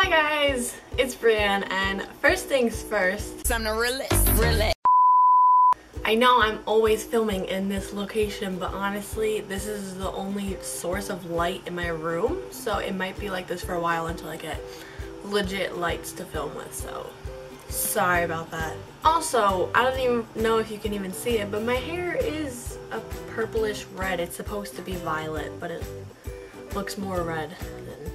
Hi guys, it's Breann, and first things first, Time to relax. I know I'm always filming in this location, but honestly, this is the only source of light in my room, so it might be like this for a while until I get legit lights to film with, so sorry about that. Also, I don't even know if you can even see it, but my hair is a purplish red. It's supposed to be violet, but it looks more red than violet.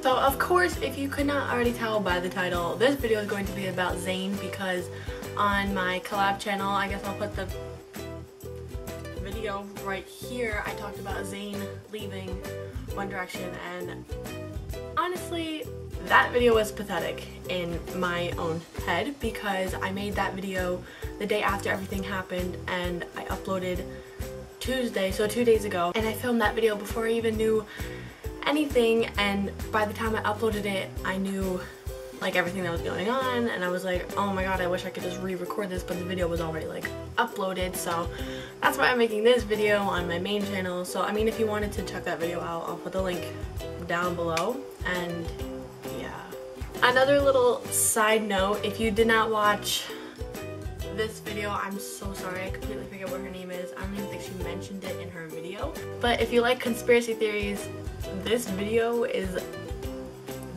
So of course, if you could not already tell by the title, this video is going to be about Zayn, because on my collab channel, I guess I'll put the video right here, I talked about Zayn leaving One Direction, and honestly, that video was pathetic in my own head because I made that video the day after everything happened and I uploaded Tuesday, so 2 days ago, and I filmed that video before I even knew anything, and by the time I uploaded it, I knew like everything that was going on, and I was like, oh my god, I wish I could just re-record this, but the video was already like uploaded, so that's why I'm making this video on my main channel. So I mean, if you wanted to check that video out, I'll put the link down below. And yeah, another little side note, if you did not watch this video, I'm so sorry, I completely forget what her name is. I don't even think she mentioned it in her video, but if you like conspiracy theories, this video is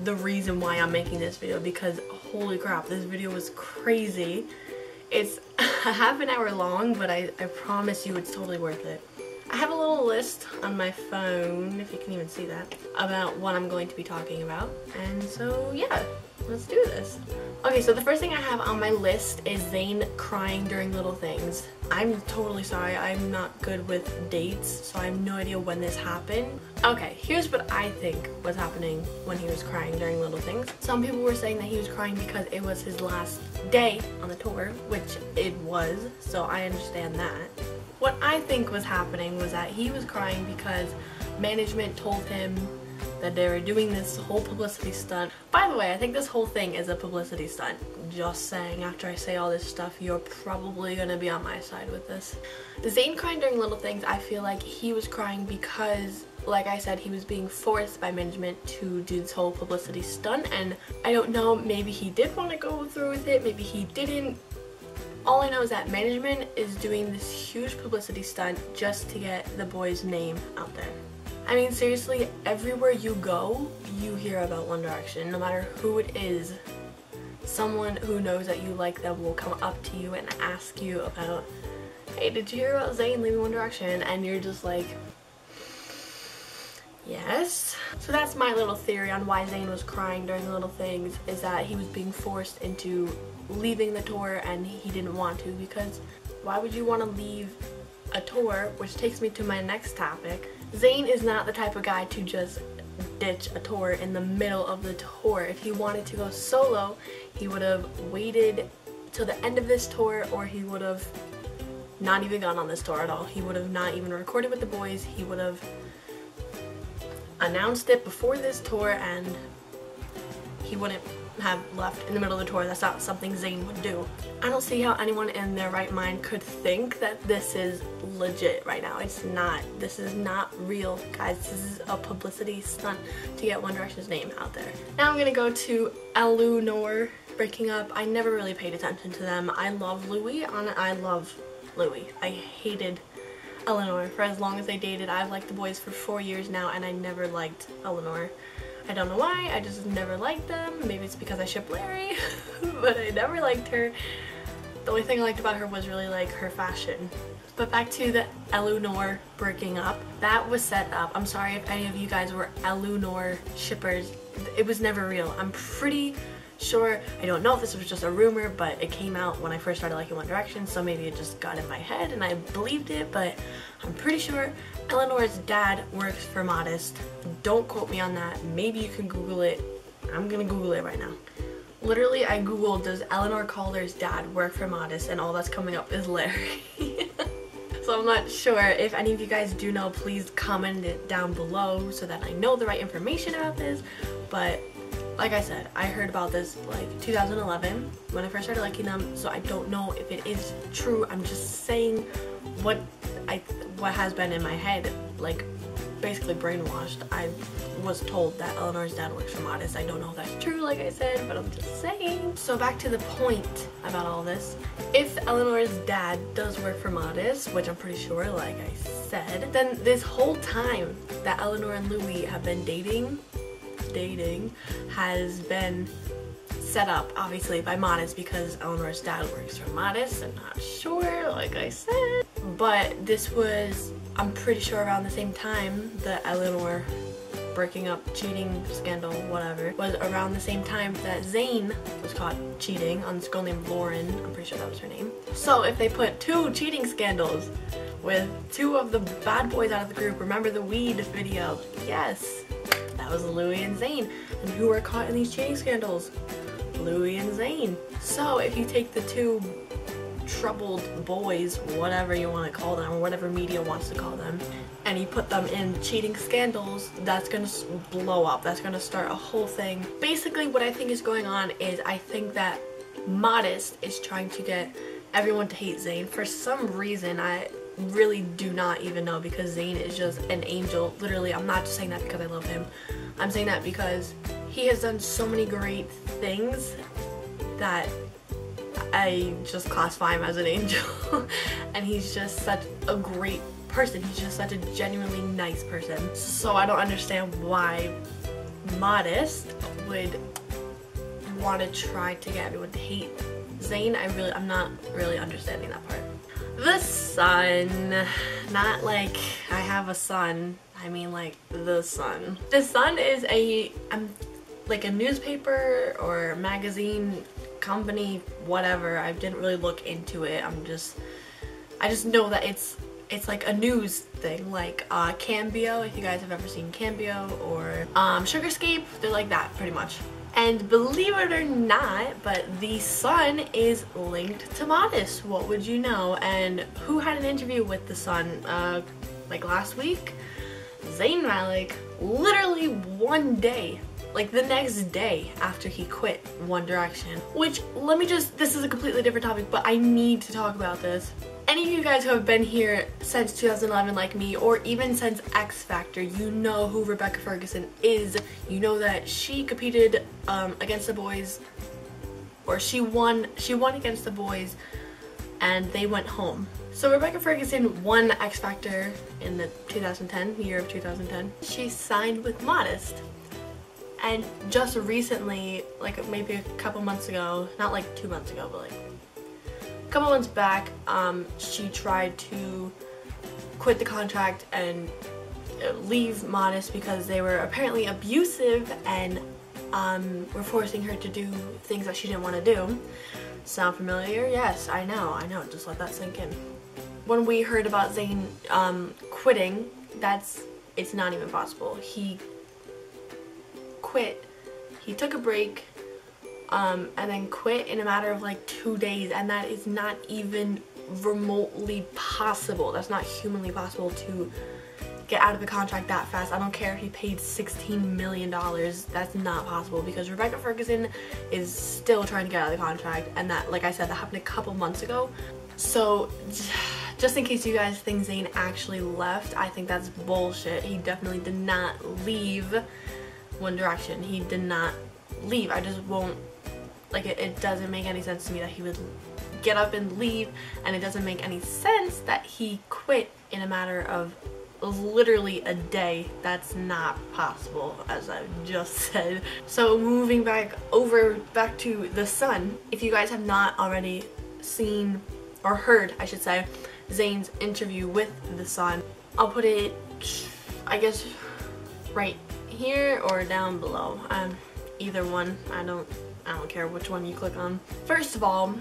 the reason why I'm making this video, because holy crap, this video was crazy. It's a half an hour long, but I promise you it's totally worth it. I have a little list on my phone, if you can even see that, about what I'm going to be talking about, and so yeah, let's do this. Okay, so the first thing I have on my list is Zayn crying during little things. I'm totally sorry, I'm not good with dates, so I have no idea when this happened. Okay, here's what I think was happening when he was crying during little things. Some people were saying that he was crying because it was his last day on the tour, which it was, so I understand that. What I think was happening was that he was crying because management told him that they were doing this whole publicity stunt. By the way, I think this whole thing is a publicity stunt. Just saying, after I say all this stuff, you're probably gonna be on my side with this. Zayn crying during little things, I feel like he was crying because, like I said, he was being forced by management to do this whole publicity stunt, and I don't know, maybe he did want to go through with it, maybe he didn't. All I know is that management is doing this huge publicity stunt just to get the boy's name out there. I mean, seriously, everywhere you go, you hear about One Direction. No matter who it is, someone who knows that you like them will come up to you and ask you about, hey, did you hear about Zayn leaving One Direction? And you're just like, yes. So that's my little theory on why Zayn was crying during little things, is that he was being forced into leaving the tour and he didn't want to, because why would you want to leave a tour? Which takes me to my next topic. Zayn is not the type of guy to just ditch a tour in the middle of the tour. If he wanted to go solo, he would have waited till the end of this tour, or he would have not even gone on this tour at all. He would have not even recorded with the boys. He would have announced it before this tour, and he wouldn't have left in the middle of the tour. That's not something Zayn would do. I don't see how anyone in their right mind could think that this is legit right now. It's not. This is not real, guys. This is a publicity stunt to get One Direction's name out there. Now I'm gonna go to Eleanor breaking up. I never really paid attention to them. I love Louis. I love Louis. I hated Eleanor for as long as they dated. I've liked the boys for 4 years now, and I never liked Eleanor. I don't know why, I just never liked them. Maybe it's because I ship Larry, but I never liked her. The only thing I liked about her was really like her fashion. But back to the Eleanor breaking up. That was set up. I'm sorry if any of you guys were Eleanor shippers. It was never real. I'm pretty sure, I don't know if this was just a rumor, but it came out when I first started liking One Direction, so maybe it just got in my head and I believed it, but I'm pretty sure Eleanor's dad works for Modest. Don't quote me on that. Maybe you can Google it. I'm gonna Google it right now. Literally, I googled, does Eleanor Calder's dad work for Modest, and all that's coming up is Larry. So I'm not sure. If any of you guys do know, please comment it down below so that I know the right information about this. But like I said, I heard about this like 2011 when I first started liking them, so I don't know if it is true. I'm just saying what has been in my head like basically brainwashed. I was told that Eleanor's dad works for Modest. I don't know if that's true, like I said, but I'm just saying. So back to the point about all this. If Eleanor's dad does work for Modest, which I'm pretty sure, like I said, then this whole time that Eleanor and Louis have been dating has been set up, obviously, by Modest because Eleanor's dad works for Modest. I'm not sure, like I said. But this was, I'm pretty sure, around the same time the Eleanor breaking up, cheating scandal, whatever, was around the same time that Zayn was caught cheating on this girl named Lauren. I'm pretty sure that was her name. So if they put 2 cheating scandals with 2 of the bad boys out of the group, remember the weed video? Yes, that was Louis and Zayn. And who were caught in these cheating scandals? Louis and Zayn. So if you take the 2 troubled boys, whatever you want to call them, or whatever media wants to call them, and you put them in cheating scandals, that's gonna blow up. That's gonna start a whole thing. Basically what I think is going on is I think that Modest is trying to get everyone to hate Zayn for some reason. I really do not even know, because Zayn is just an angel. Literally, I'm not just saying that because I love him. I'm saying that because he has done so many great things that I just classify him as an angel. And he's just such a great person. He's just such a genuinely nice person. So I don't understand why Modest would want to try to get everyone to hate Zayn. I'm not really understanding that part. The Sun, not like I have a son, I mean like the Sun. The Sun is like a newspaper or magazine company, whatever. I didn't really look into it. I just know that it's like a news thing, like Cambio, if you guys have ever seen Cambio, or Sugarscape. They're like that pretty much. And believe it or not, but the Sun is linked to Modest. What would you know? And who had an interview with the Sun like last week? Zayn Malik, literally one day, like the next day after he quit One Direction. Which, this is a completely different topic, but I need to talk about this. Any of you guys who have been here since 2011 like me, or even since X Factor, you know who Rebecca Ferguson is. You know that she competed against the boys, or she won against the boys, and they went home. So Rebecca Ferguson won X Factor in the year of 2010. She signed with Modest. And just recently, like maybe a couple months ago, not like 2 months ago, but like a couple months back, she tried to quit the contract and leave Modest because they were apparently abusive and were forcing her to do things that she didn't want to do. Sound familiar? Yes, I know, just let that sink in. When we heard about Zayn quitting, it's not even possible. He quit, he took a break, and then quit in a matter of like 2 days, and that is not even remotely possible. That's not humanly possible to get out of the contract that fast. I don't care if he paid $16 million, that's not possible, because Rebecca Ferguson is still trying to get out of the contract, and that, like I said, that happened a couple months ago. So just in case you guys think Zayn actually left, I think that's bullshit. He definitely did not leave One Direction. He did not leave. I just won't, like, it doesn't make any sense to me that he would get up and leave, and it doesn't make any sense that he quit in a matter of literally a day. That's not possible, as I just said. So moving back to the Sun, if you guys have not already seen or heard, I should say, Zayn's interview with the Sun, I'll put it, I guess, right here or down below. Either one. I don't care which one you click on. First of all,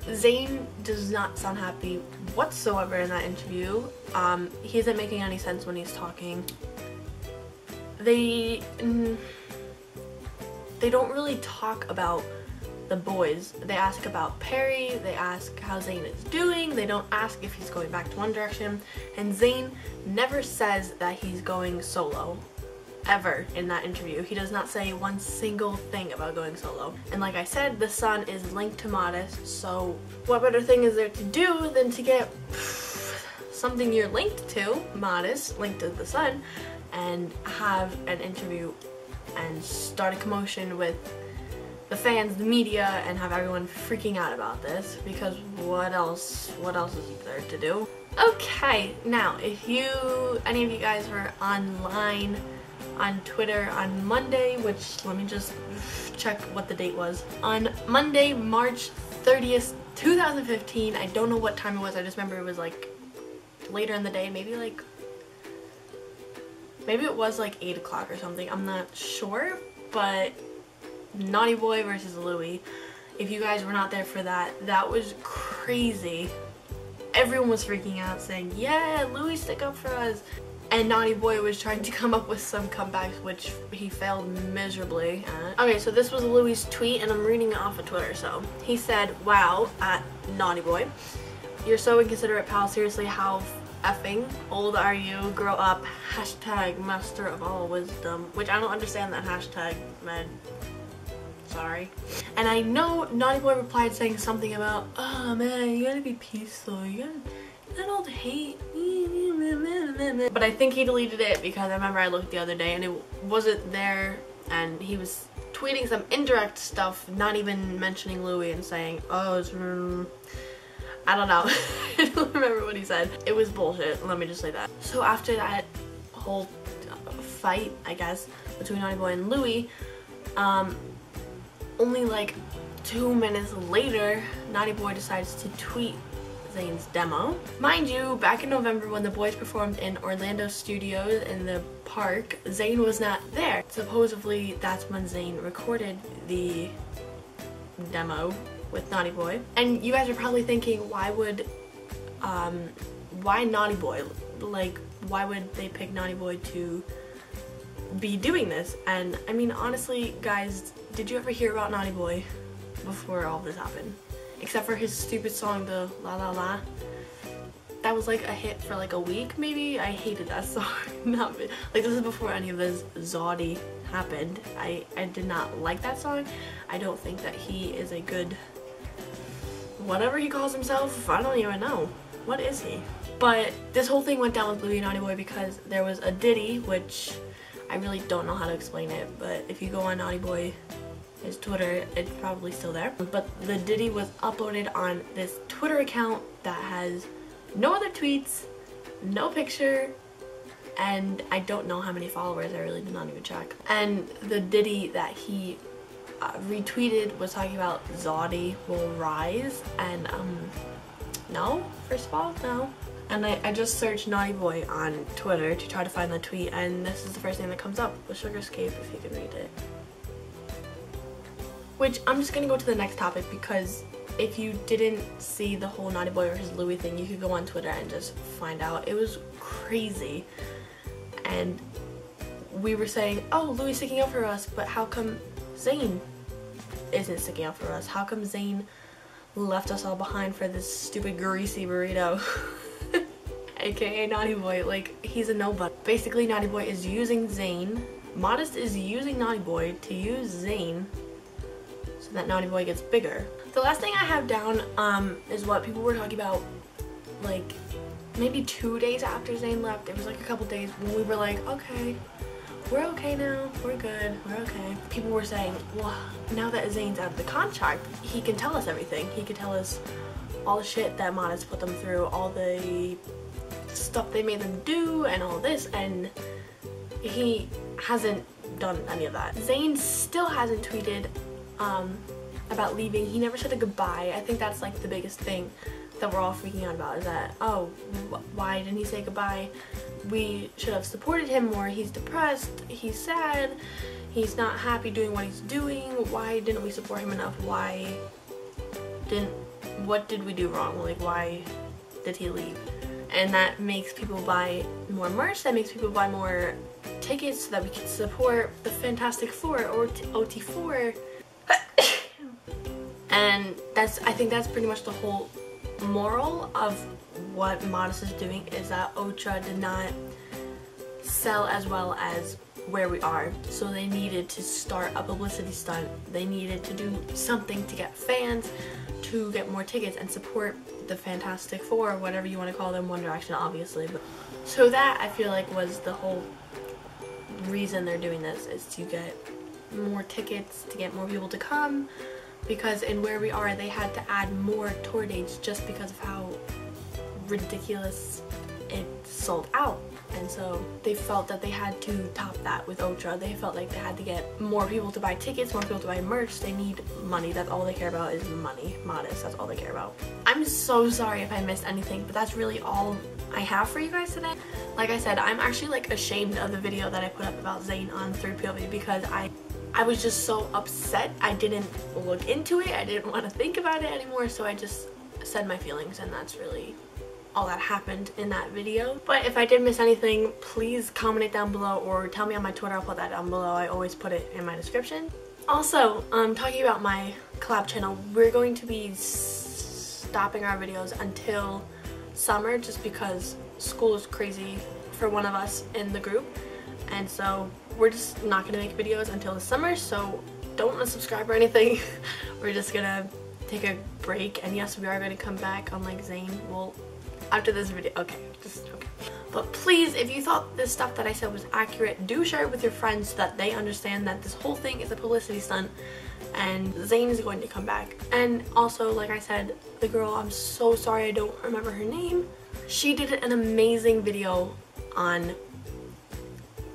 Zayn does not sound happy whatsoever in that interview. He isn't making any sense when he's talking. They don't really talk about the boys. They ask about Perry, they ask how Zayn is doing, they don't ask if he's going back to One Direction, and Zayn never says that he's going solo. Ever in that interview. He does not say one single thing about going solo. And like I said, the Sun is linked to Modest, so what better thing is there to do than to get something you're linked to, Modest, linked to the Sun, and have an interview and start a commotion with the fans, the media, and have everyone freaking out about this, because what else is there to do? Okay, now if any of you guys were online on Twitter on Monday, which let me just check what the date was. On Monday, March 30th, 2015, I don't know what time it was, I just remember it was like later in the day, maybe it was like 8 o'clock or something, I'm not sure, but Naughty Boy versus Louis. If you guys were not there for that, that was crazy. Everyone was freaking out saying, yeah, Louis, stick up for us. And Naughty Boy was trying to come up with some comebacks, which he failed miserably at. Okay, so this was Louis' tweet, and I'm reading it off of Twitter. So he said, wow, at Naughty Boy, you're so inconsiderate, pal. Seriously, how effing old are you? Grow up. Hashtag master of all wisdom. Which I don't understand that hashtag, man. Sorry. And I know Naughty Boy replied saying something about, oh man, you gotta be peaceful, you don't hate. But I think he deleted it because I remember I looked the other day and it wasn't there, and he was tweeting some indirect stuff, not even mentioning Louis, and saying, oh, it's I don't know. I don't remember what he said. It was bullshit, let me just say that. So after that whole fight, I guess, between Naughty Boy and Louis, only like 2 minutes later, Naughty Boy decides to tweet Zayn's demo. Mind you, back in November when the boys performed in Orlando studios in the park, Zayn was not there. Supposedly that's when Zayn recorded the demo with Naughty Boy. And you guys are probably thinking, why Naughty Boy? Like, why would they pick Naughty Boy to be doing this? And I mean, honestly, guys, did you ever hear about Naughty Boy before all this happened? Except for his stupid song, the La La La. That was like a hit for like a week, maybe? I hated that song. Like, this is before any of this Zoddy happened. I did not like that song. I don't think that he is a good, whatever he calls himself, I don't even know. What is he? But this whole thing went down with Louis and Naughty Boy because there was a ditty, which I really don't know how to explain it, but if you go on Naughty Boy, his Twitter, it's probably still there. But the ditty was uploaded on this Twitter account that has no other tweets, no picture, and I don't know how many followers. I really did not even check. And the ditty that he retweeted was talking about Zoddy will rise, and no, first of all, no. And I just searched Naughty Boy on Twitter to try to find the tweet, and this is the first thing that comes up, with Sugarscape, if you can read it. Which, I'm just gonna go to the next topic, because if you didn't see the whole Naughty Boy versus Louis thing, you could go on Twitter and just find out. It was crazy. And we were saying, oh, Louis sticking up for us, but how come Zayn isn't sticking up for us? How come Zayn left us all behind for this stupid greasy burrito? AKA Naughty Boy, like, he's a nobody. Basically, Naughty Boy is using Zayn. Modest is using Naughty Boy to use Zayn so that Naughty Boy gets bigger. The last thing I have down is what people were talking about, like, maybe 2 days after Zayn left. It was like a couple days when we were like, okay, we're okay now, we're good, we're okay. People were saying, well, now that Zayn's out of the contract, he can tell us everything. He could tell us all the shit that Modest put them through, all the stuff they made them do, and all this, and he hasn't done any of that. Zayn still hasn't tweeted about leaving. He never said a goodbye. I think that's like the biggest thing that we're all freaking out about, is that, oh, why didn't he say goodbye? We should have supported him more. He's depressed, he's sad, he's not happy doing what he's doing. Why didn't we support him enough? What did we do wrong? Like, why did he leave? And that makes people buy more merch, that makes people buy more tickets so that we can support the Fantastic Four or OT4. And I think that's pretty much the whole moral of what Modest is doing, is that Ocha did not sell as well as where we are, so they needed to start a publicity stunt. They needed to do something to get fans, to get more tickets and support the Fantastic Four, whatever you want to call them, One Direction obviously. But so that, I feel like, was the whole reason they're doing this is to get more tickets, to get more people to come, because in where we are they had to add more tour dates just because of how ridiculous it sold out. And so they felt that they had to top that with Ultra. They felt like they had to get more people to buy tickets, more people to buy merch. They need money. That's all they care about is money. Modest, that's all they care about. I'm so sorry if I missed anything, but that's really all I have for you guys today. Like I said, I'm actually like ashamed of the video that I put up about Zayn on 3POV because I was just so upset. I didn't look into it. I didn't want to think about it anymore, so I just said my feelings, and that's really all that happened in that video. But if I did miss anything, please comment it down below or tell me on my Twitter. I'll put that down below. I always put it in my description. Also, talking about my collab channel, we're going to be stopping our videos until summer just because school is crazy for one of us in the group, and so we're just not gonna make videos until the summer, so don't unsubscribe or anything. We're just gonna take a break, and yes, we are gonna come back on like Zayn. Well, after this video, okay. But please, if you thought this stuff that I said was accurate, do share it with your friends so that they understand that this whole thing is a publicity stunt and Zayn is going to come back. And also, like I said, the girl, I'm so sorry I don't remember her name, she did an amazing video on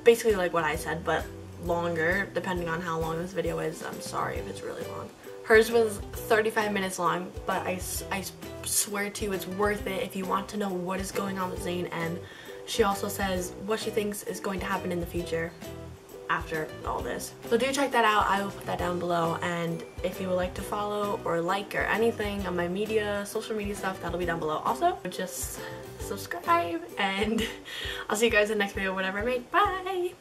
basically like what I said, but longer, depending on how long this video is. I'm sorry if it's really long. Hers was 35 minutes long, but I swear to you it's worth it if you want to know what is going on with Zayn, and she also says what she thinks is going to happen in the future after all this. So do check that out. I will put that down below, and if you would like to follow or like or anything on my media, social media stuff, that'll be down below also. Just subscribe, and I'll see you guys in the next video, whatever I make. Bye!